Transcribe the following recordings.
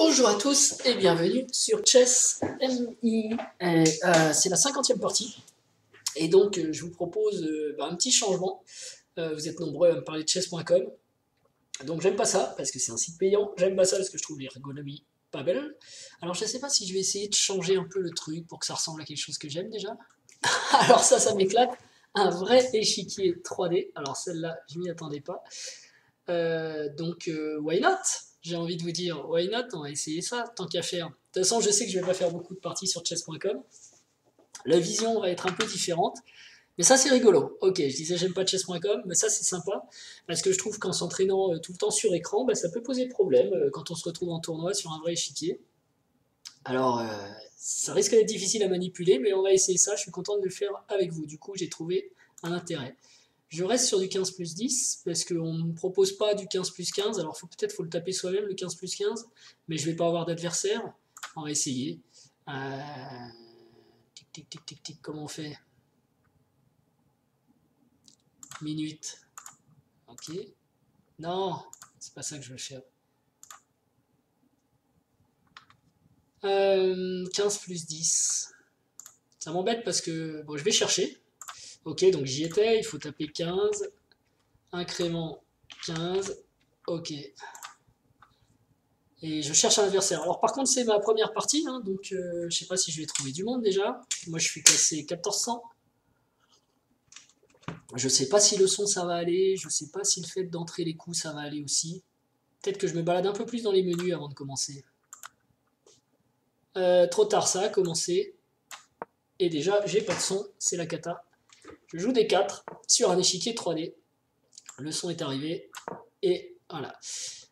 Bonjour à tous et bienvenue sur Chess MI. C'est la 50e partie et donc je vous propose un petit changement. Vous êtes nombreux à me parler de chess.com, donc j'aime pas ça parce que c'est un site payant, j'aime pas ça parce que je trouve l'ergonomie pas belle. Alors je sais pas si je vais essayer de changer un peu le truc pour que ça ressemble à quelque chose que j'aime déjà. Alors ça m'éclate, un vrai échiquier 3D, alors celle-là je m'y attendais pas. Why not? J'ai envie de vous dire, why not? On va essayer ça, tant qu'à faire. De toute façon, je sais que je vais pas faire beaucoup de parties sur chess.com. La vision va être un peu différente. Mais ça, c'est rigolo. Ok, je disais, j'aime pas chess.com, mais ça, c'est sympa. Parce que je trouve qu'en s'entraînant tout le temps sur écran, ça peut poser problème quand on se retrouve en tournoi sur un vrai échiquier. Alors, ça risque d'être difficile à manipuler, mais on va essayer ça. Je suis content de le faire avec vous. Du coup, j'ai trouvé un intérêt. Je reste sur du 15 plus 10 parce qu'on ne me propose pas du 15 plus 15. Alors peut-être faut le taper soi-même, le 15 plus 15, mais je ne vais pas avoir d'adversaire. On va essayer. Tic tic tic tic tic, comment on fait? Minute. Ok. Non, c'est pas ça que je veux faire. 15 plus 10. Ça m'embête parce que bon, je vais chercher. Ok, donc j'y étais, il faut taper 15. Incrément 15. Ok. Et je cherche un adversaire. Alors par contre c'est ma première partie, hein, donc je sais pas si je vais trouver du monde déjà. Moi je suis classé 1400. Je sais pas si le son ça va aller, je sais pas si le fait d'entrer les coups ça va aller aussi. Peut-être que je me balade un peu plus dans les menus avant de commencer. Trop tard ça a commencé. Et déjà j'ai pas de son, c'est la cata. Je joue des 4 sur un échiquier 3D. Le son est arrivé. Et voilà.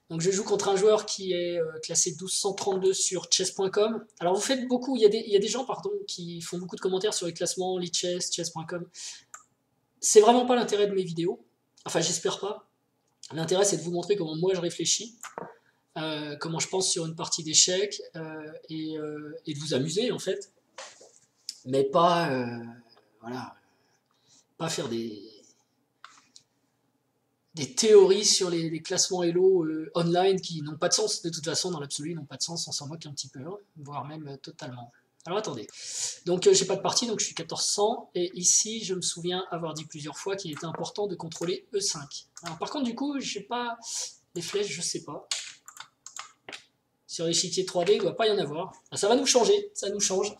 Donc je joue contre un joueur qui est classé 1232 sur chess.com. Alors vous faites beaucoup, il y a des gens pardon, qui font beaucoup de commentaires sur les classements, Lichess, chess.com. C'est vraiment pas l'intérêt de mes vidéos. Enfin j'espère pas. L'intérêt c'est de vous montrer comment moi je réfléchis, comment je pense sur une partie d'échecs, et de vous amuser en fait. Mais pas, voilà, pas faire des théories sur les classements Elo online qui n'ont pas de sens, de toute façon, dans l'absolu, ils n'ont pas de sens, on s'en moque un petit peu, hein, voire même totalement. Alors attendez, donc j'ai pas de partie, donc je suis 1400, et ici je me souviens avoir dit plusieurs fois qu'il était important de contrôler E5. Alors par contre du coup, j'ai pas les flèches, je sais pas. Sur l'échiquier 3D, il doit pas y en avoir. Ah, ça va nous changer, ça nous change.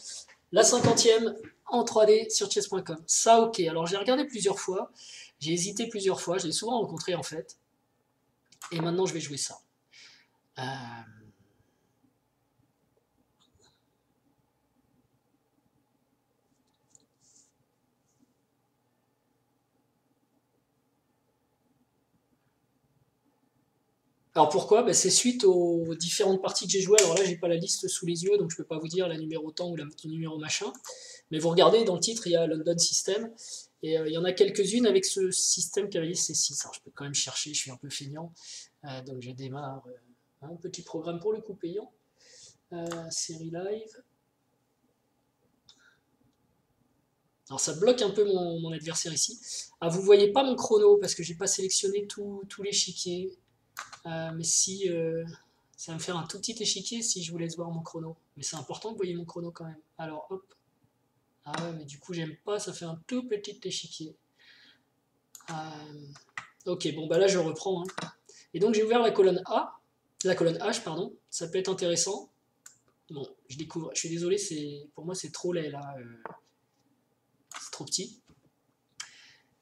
La 50e en 3D sur chess.com. Ça ok, alors j'ai regardé plusieurs fois, j'ai hésité plusieurs fois, je l'ai souvent rencontré en fait. Et maintenant, je vais jouer ça. Alors pourquoi? C'est suite aux différentes parties que j'ai jouées. Alors là, j'ai pas la liste sous les yeux, donc je peux pas vous dire la numéro temps ou la numéro machin. Mais vous regardez, dans le titre, il y a London System. Et il y en a quelques-unes avec ce système cavalier C6. Alors je peux quand même chercher, je suis un peu feignant. Donc je démarre un petit programme pour le coup payant. Série live. Alors ça bloque un peu mon adversaire ici. Ah, vous voyez pas mon chrono parce que j'ai pas sélectionné tout l'échiquier. Mais si ça va me faire un tout petit échiquier si je vous laisse voir mon chrono. Mais c'est important que vous voyez mon chrono quand même. Alors hop. Ah ouais, mais du coup j'aime pas, ça fait un tout petit échiquier. Ok, bon bah là je reprends. Hein. Et donc j'ai ouvert la colonne A, la colonne H, pardon. Ça peut être intéressant. Bon, je découvre. Je suis désolé, pour moi c'est trop laid là. C'est trop petit.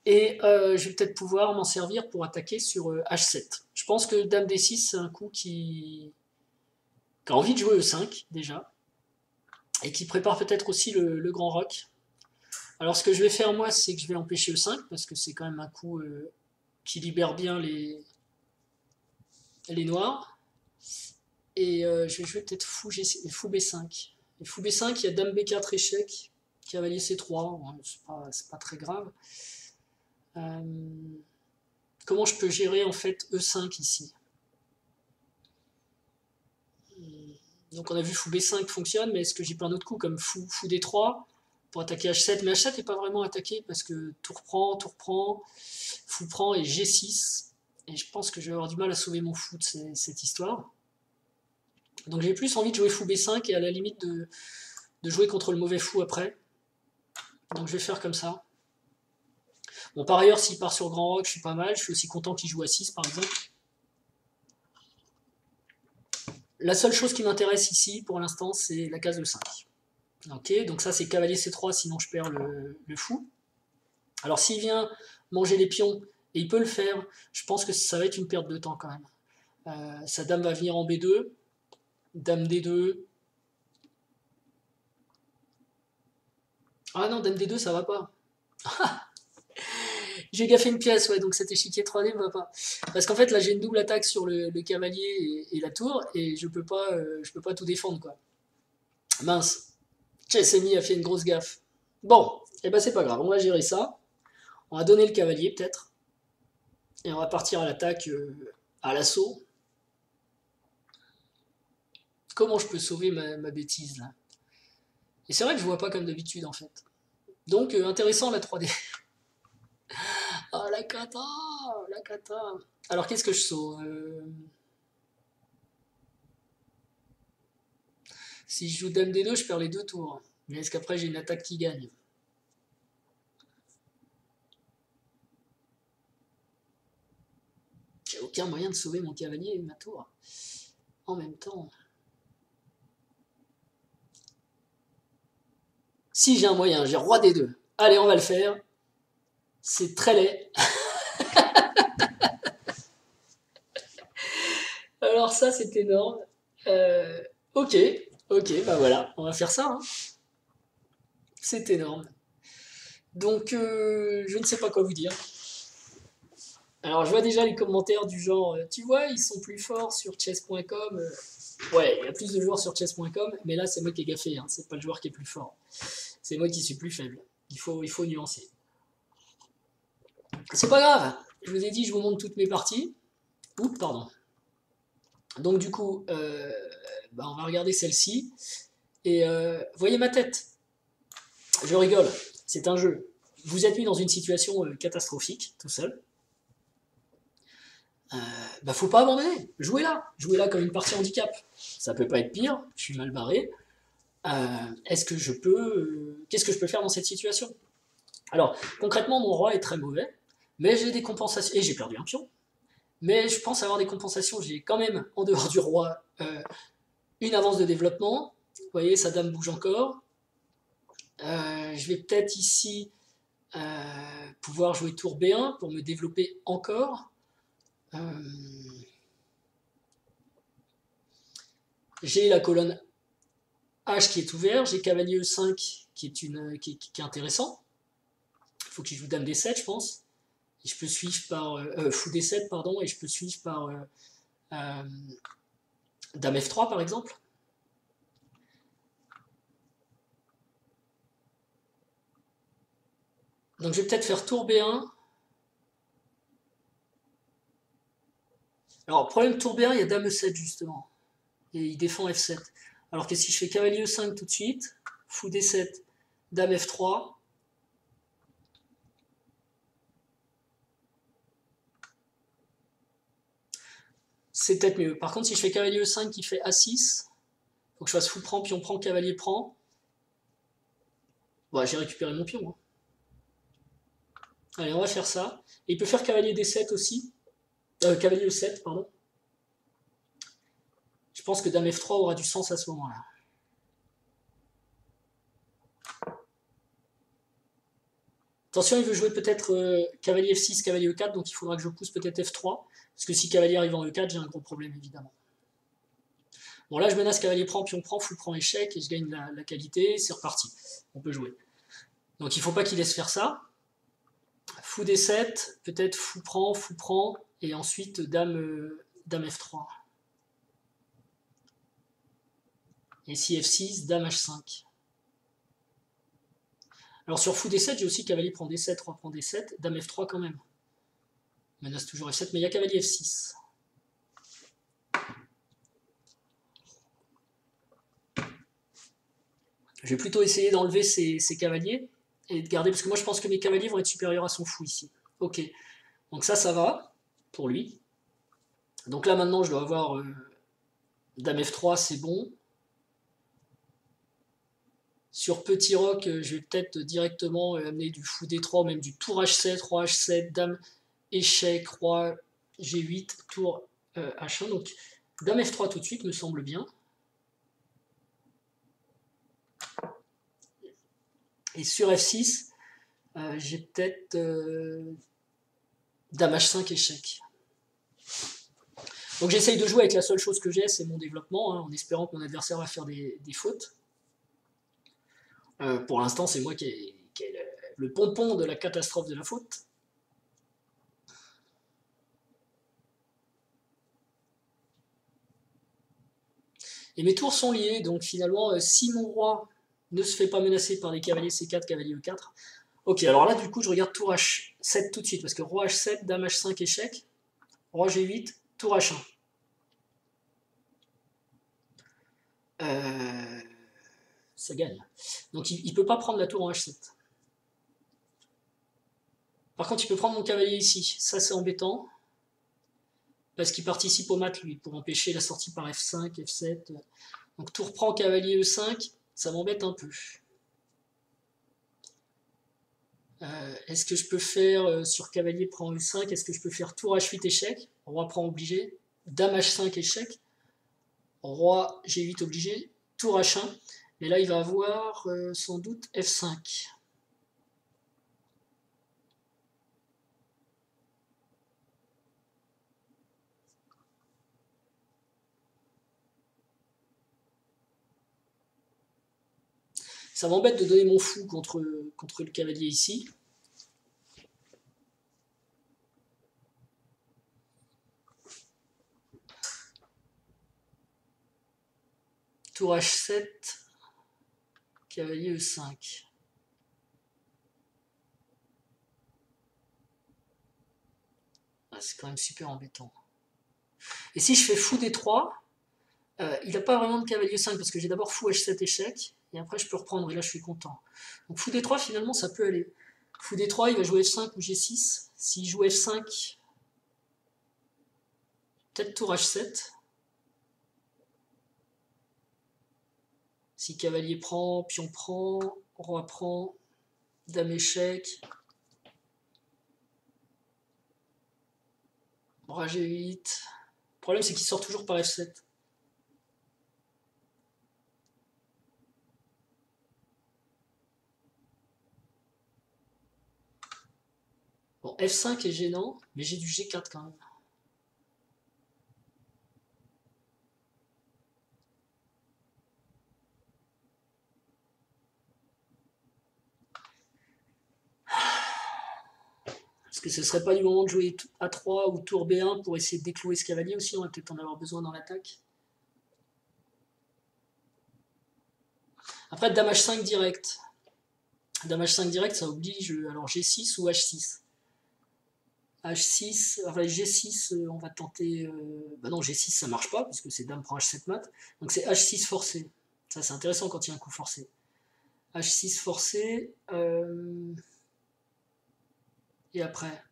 Et je vais peut-être pouvoir m'en servir pour attaquer sur H7. Je pense que Dame D6, c'est un coup qui a envie de jouer E5 déjà, et qui prépare peut-être aussi le grand rock. Alors ce que je vais faire moi, c'est que je vais empêcher E5, parce que c'est quand même un coup qui libère bien les noirs. Et je vais jouer peut-être fou B5. Et fou B5, il y a Dame B4 échec, cavalier C3, ouais, c'est pas très grave. Comment je peux gérer en fait E5 ici? Donc on a vu fou B5 fonctionne, mais est-ce que j'ai pas un autre coup comme fou D3 pour attaquer H7? Mais H7 n'est pas vraiment attaqué parce que tour prend, fou prend et G6. Et je pense que je vais avoir du mal à sauver mon fou de cette histoire. Donc j'ai plus envie de jouer fou B5 et à la limite de jouer contre le mauvais fou après. Donc je vais faire comme ça. Bon, par ailleurs, s'il part sur grand rock, je suis pas mal. Je suis aussi content qu'il joue à 6 par exemple. La seule chose qui m'intéresse ici pour l'instant, c'est la case de 5. Ok, donc ça c'est cavalier C3, sinon je perds le fou. Alors s'il vient manger les pions, et il peut le faire, je pense que ça va être une perte de temps quand même. Sa dame va venir en B2, dame D2. Ah non, dame D2 ça va pas. J'ai gaffé une pièce, ouais, donc cet échiquier 3D me va pas. Parce qu'en fait là j'ai une double attaque sur le cavalier et la tour, et je peux pas tout défendre quoi. Mince, Chessemi a fait une grosse gaffe. Bon, et ben c'est pas grave, on va gérer ça. On va donner le cavalier peut-être. Et on va partir à l'attaque, à l'assaut. Comment je peux sauver ma bêtise là? Et c'est vrai que je vois pas comme d'habitude en fait. Donc intéressant la 3D. Ah la cata, la cata. Alors qu'est-ce que je sauve? Si je joue dame D2, je perds les 2 tours. Mais est-ce qu'après j'ai une attaque qui gagne? J'ai aucun moyen de sauver mon cavalier et ma tour. En même temps. Si j'ai un moyen, j'ai roi D2. Allez, on va le faire. C'est très laid. Alors ça, c'est énorme. Ok, bah voilà, on va faire ça. Hein. C'est énorme. Donc, je ne sais pas quoi vous dire. Alors, je vois déjà les commentaires du genre, tu vois, ils sont plus forts sur chess.com. Ouais, il y a plus de joueurs sur chess.com, mais là, c'est moi qui ai gaffé. Hein. C'est pas le joueur qui est plus fort. C'est moi qui suis plus faible. Il faut nuancer. C'est pas grave. Je vous ai dit, je vous montre toutes mes parties. Oups, pardon. Donc, du coup, bah, on va regarder celle-ci. Et voyez ma tête. Je rigole. C'est un jeu. Vous êtes mis dans une situation catastrophique, tout seul. Bah faut pas abandonner, jouez-la comme une partie handicap. Ça peut pas être pire, je suis mal barré. Qu'est-ce que je peux faire dans cette situation? Alors, concrètement, mon roi est très mauvais, mais j'ai des compensations, et j'ai perdu un pion, mais je pense avoir des compensations, j'ai quand même, en dehors du roi, une avance de développement, vous voyez, sa dame bouge encore, je vais peut-être ici pouvoir jouer tour B1 pour me développer encore, j'ai la colonne H qui est ouverte, j'ai cavalier E5 qui est intéressant. Il faut qu'il joue dame D7, je pense. Et je peux suivre par fou D7, pardon, et je peux suivre par dame F3 par exemple. Donc je vais peut-être faire tour B1. Alors, problème tour B1, il y a dame E7 justement. Et il défend F7. Alors que si je fais cavalier E5 tout de suite, fou D7, dame F3, c'est peut-être mieux. Par contre, si je fais cavalier E5 qui fait A6, faut que je fasse fou prend, pion prend, cavalier prend. Bon, j'ai récupéré mon pion. Hein. Allez, on va faire ça. Et il peut faire cavalier D7 aussi. Cavalier E7, pardon. Je pense que dame F3 aura du sens à ce moment-là. Attention, il veut jouer peut-être cavalier F6, cavalier E4, donc il faudra que je pousse peut-être F3. Parce que si cavalier arrive en E4, j'ai un gros problème, évidemment. Bon, là, je menace cavalier prend, pion prend, fou prend, échec, et je gagne la qualité, c'est reparti. On peut jouer. Donc il ne faut pas qu'il laisse faire ça. Fou D7, peut-être fou prend, et ensuite dame F3. Et si F6, dame H5. Alors sur fou D7, j'ai aussi cavalier prend D7, roi prend D7, dame F3 quand même. Menace toujours F7, mais il y a cavalier F6. Je vais plutôt essayer d'enlever ces cavaliers et de garder, parce que moi je pense que mes cavaliers vont être supérieurs à son fou ici. Ok, donc ça va pour lui. Donc là maintenant je dois avoir Dame F3, c'est bon. Sur petit roc, je vais peut-être directement amener du fou D3 ou même du tour H7, roi H7, dame échec, roi G8, tour H1. Donc dame F3 tout de suite me semble bien. Et sur F6, j'ai peut-être dame H5 échec. Donc j'essaye de jouer avec la seule chose que j'ai, c'est mon développement, hein, en espérant que mon adversaire va faire des fautes. Pour l'instant, c'est moi qui ai le pompon de la catastrophe de la faute. Et mes tours sont liés, donc finalement, si mon roi ne se fait pas menacer par des cavaliers C4, cavalier E4, ok, alors là, du coup, je regarde tour H7 tout de suite, parce que roi H7, dame H5, échec, roi G8, tour H1. Ça gagne. Donc il ne peut pas prendre la tour en H7. Par contre, il peut prendre mon cavalier ici. Ça, c'est embêtant. Parce qu'il participe au mat, lui, pour empêcher la sortie par F5, F7. Donc tour prend cavalier E5, ça m'embête un peu. Est-ce que je peux faire sur cavalier prend E5, est-ce que je peux faire tour H8 échec, roi prend obligé, dame H5 échec, roi G8 obligé, tour H1, mais là il va avoir sans doute F5. Ça m'embête de donner mon fou contre le cavalier ici. Tour H7, cavalier E5. Ah, c'est quand même super embêtant. Et si je fais fou D3, il n'a pas vraiment de cavalier E5 parce que j'ai d'abord fou H7 échec, et après je peux reprendre, et là je suis content. Donc fou D3 finalement ça peut aller. Fou D3 il va jouer F5 ou G6. S'il joue F5, peut-être tour H7. Si cavalier prend, pion prend, roi prend, dame échec, roi G8. Le problème c'est qu'il sort toujours par F7. Bon, F5 est gênant, mais j'ai du G4 quand même. Est-ce que ce serait pas du moment de jouer A3 ou tour B1 pour essayer de déclouer ce cavalier aussi? On va peut-être en avoir besoin dans l'attaque. Après, dame H5 direct. Dame H5 direct, ça oblige alors G6 ou H6. H6, enfin G6, on va tenter. Bah non, G6 ça marche pas, puisque c'est dame prend H7 mat. Donc c'est H6 forcé. Ça c'est intéressant quand il y a un coup forcé. H6 forcé. Et après.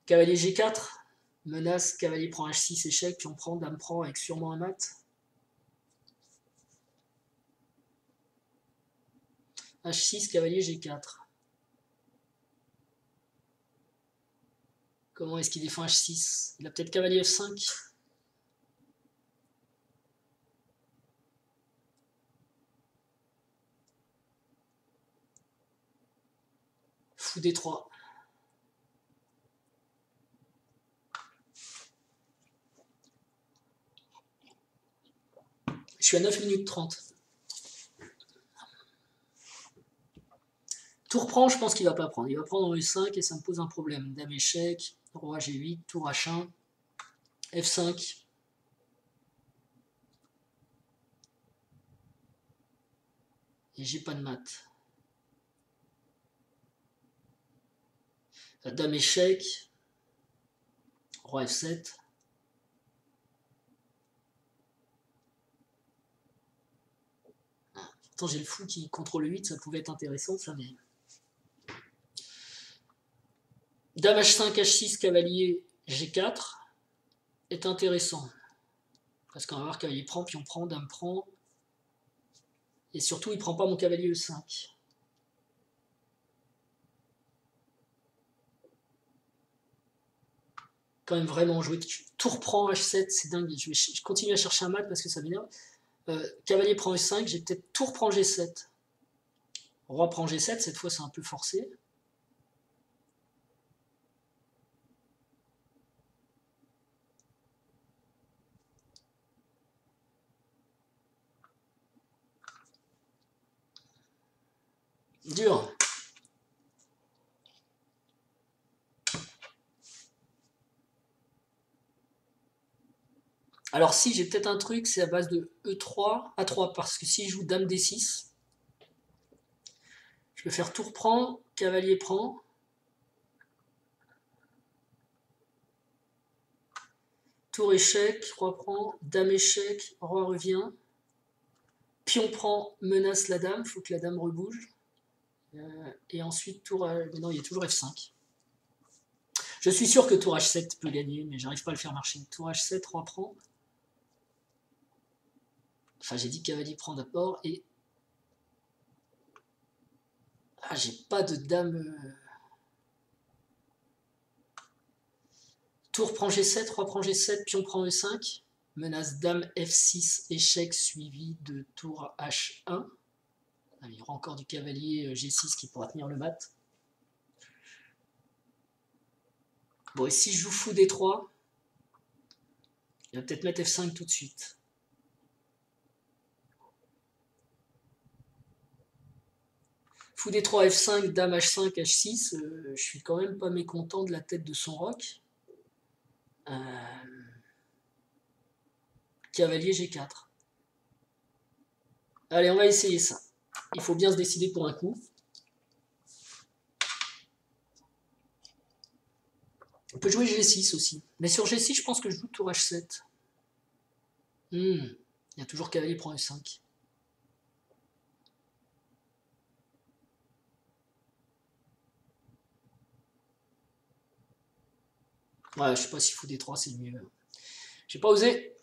Cavalier G4. Menace, cavalier prend H6 échec, puis on prend, dame prend avec sûrement un mat. H6, cavalier G4. Comment est-ce qu'il défend H6? Il a peut-être cavalier F5. Fou D3. Je suis à 9 minutes 30. Tour prend, je pense qu'il va pas prendre. Il va prendre en E5 et ça me pose un problème. Dame échec, roi G8, tour H1, F5. Et j'ai pas de mat. Dame échec, roi F7. Pourtant j'ai le fou qui contrôle le 8, ça pouvait être intéressant ça, mais... Dame H5, H6, cavalier G4 est intéressant. Parce qu'on va voir cavalier prend, pion prend, dame prend. Et surtout, il prend pas mon cavalier E5. Quand même vraiment jouer. Tour prend H7, c'est dingue. Je continue à chercher un mat parce que ça m'énerve. Cavalier prend E5, j'ai peut-être tour prend G7. Roi prend G7, cette fois c'est un peu forcé. Dur. Alors si, j'ai peut-être un truc, c'est à base de E3, A3, parce que si je joue dame D6, je peux faire tour prend, cavalier prend. Tour échec, roi prend, dame échec, roi revient. Pion prend, menace la dame, il faut que la dame rebouge. Et ensuite tour... mais non, il y a toujours F5. Je suis sûr que tour H7 peut gagner, mais j'arrive pas à le faire marcher. Tour H7, roi prend. Enfin, j'ai dit cavalier prend d'abord, et... Ah, j'ai pas de dame... Tour prend G7, roi prend G7, pion prend E5. Menace dame F6, échec suivi de tour H1. Il y aura encore du cavalier G6 qui pourra tenir le mat. Bon, et si je joue fou D3, il va peut-être mettre F5 tout de suite. Fou D3, F5, dame H5, H6, je suis quand même pas mécontent de la tête de son roc. Cavalier G4. Allez, on va essayer ça. Il faut bien se décider pour un coup. On peut jouer G6 aussi. Mais sur G6, je pense que je joue tour H7. Il y a toujours cavalier prend E5. Ouais, je sais pas si fou D3 c'est le mieux. J'ai pas osé.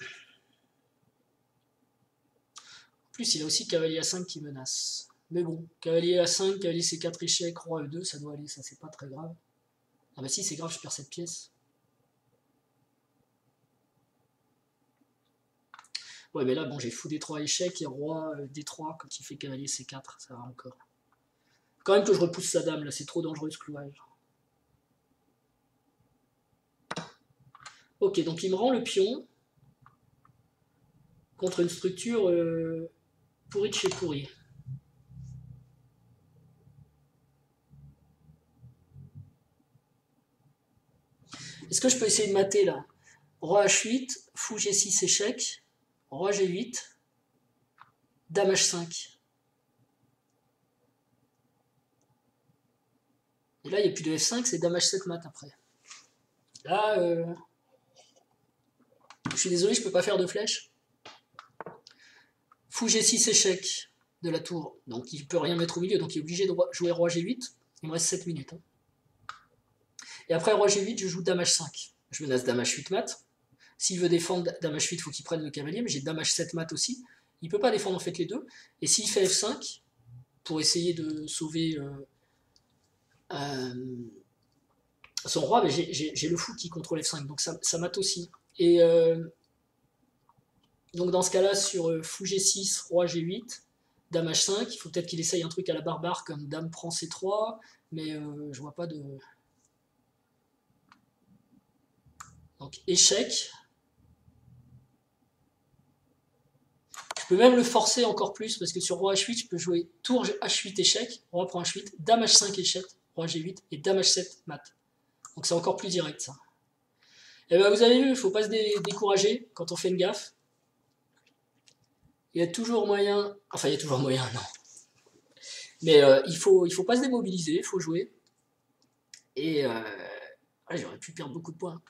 En plus, il a aussi cavalier A5 qui menace. Mais bon, cavalier A5, cavalier C4 échec, roi E2, ça doit aller, ça c'est pas très grave. Ah bah si, c'est grave, je perds cette pièce. Ouais, mais là, bon, j'ai fou D3 échec et roi D3 quand il fait cavalier C4, ça va encore. Quand même que je repousse sa dame, là, c'est trop dangereux ce clouage. Ok, donc il me rend le pion contre une structure pourrie de chez pourri. Est-ce que je peux essayer de mater là? Roi H8, fou G6 échec, roi G8, dame H5. Et là, il n'y a plus de F5, c'est dame H7 mat après. Là, je suis désolé, je peux pas faire de flèche. Fou G6 échec de la tour, donc il peut rien mettre au milieu, donc il est obligé de jouer roi G8. Il me reste 7 minutes. Hein. Et après roi G8, je joue dame H5. Je menace dame H8 mat. S'il veut défendre dame H8, il faut qu'il prenne le cavalier, mais j'ai dame H7 mat aussi. Il peut pas défendre en fait les deux. Et s'il fait F5, pour essayer de sauver son roi, mais j'ai le fou qui contrôle F5, donc ça mate aussi. Et donc dans ce cas-là, sur fou G6, roi G8, dame H5, il faut peut-être qu'il essaye un truc à la barbare comme dame prend C3, mais je vois pas de... Donc échec. Je peux même le forcer encore plus, parce que sur roi H8, je peux jouer tour H8 échec, roi prend H8, dame H5 échec, roi G8, et dame H7 mat. Donc c'est encore plus direct ça. Et ben vous avez vu, il ne faut pas se décourager quand on fait une gaffe. Il y a toujours moyen, enfin il y a toujours moyen, non. Mais il faut pas se démobiliser, il faut jouer. Et j'aurais pu perdre beaucoup de points.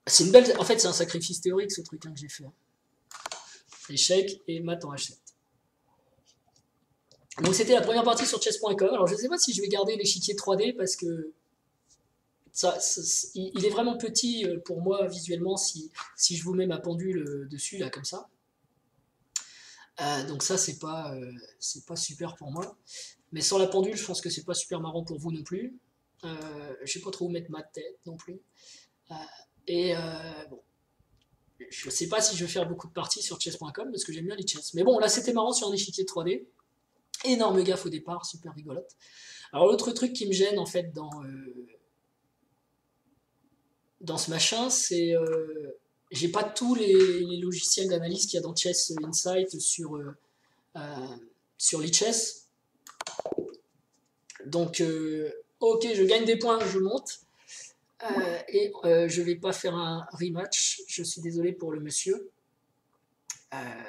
C'est une belle, en fait c'est un sacrifice théorique ce truc hein, que j'ai fait. Échec et mat en H7. Donc c'était la première partie sur chess.com. Alors je ne sais pas si je vais garder l'échiquier 3D parce que il est vraiment petit pour moi visuellement si je vous mets ma pendule dessus, là, comme ça. Donc ça, c'est pas super pour moi. Mais sans la pendule, je pense que c'est pas super marrant pour vous non plus. Je sais pas trop où mettre ma tête non plus. Euh, bon, je sais pas si je vais faire beaucoup de parties sur chess.com parce que j'aime bien les chess. Mais bon, là c'était marrant sur un échiquier 3D. Énorme gaffe au départ, super rigolote. Alors l'autre truc qui me gêne en fait dans ce machin, c'est j'ai pas tous les logiciels d'analyse qu'il y a dans Chess Insight sur Lichess. Donc ok, je gagne des points, je monte. Je vais pas faire un rematch, je suis désolé pour le monsieur.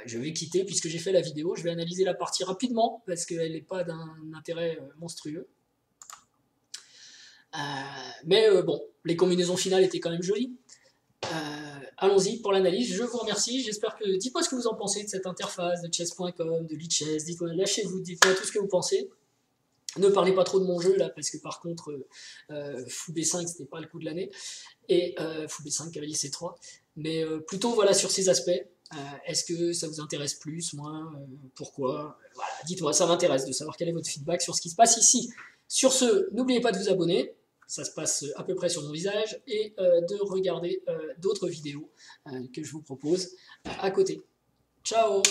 Je vais quitter puisque j'ai fait la vidéo, je vais analyser la partie rapidement parce qu'elle n'est pas d'un intérêt monstrueux. Bon, les combinaisons finales étaient quand même jolies. Allons-y pour l'analyse, je vous remercie, j'espère que... Dites-moi ce que vous en pensez de cette interface, de chess.com, de Lichess, dites-moi, lâchez-vous, dites-moi tout ce que vous pensez. Ne parlez pas trop de mon jeu là, parce que par contre, Fou B5 c'était pas le coup de l'année, et Fou B5, cavalier C3, mais plutôt voilà sur ces aspects. Est-ce que ça vous intéresse plus, moins, pourquoi? Voilà, dites-moi, ça m'intéresse de savoir quel est votre feedback sur ce qui se passe ici. Sur ce, n'oubliez pas de vous abonner, ça se passe à peu près sur mon visage, et de regarder d'autres vidéos que je vous propose à côté. Ciao!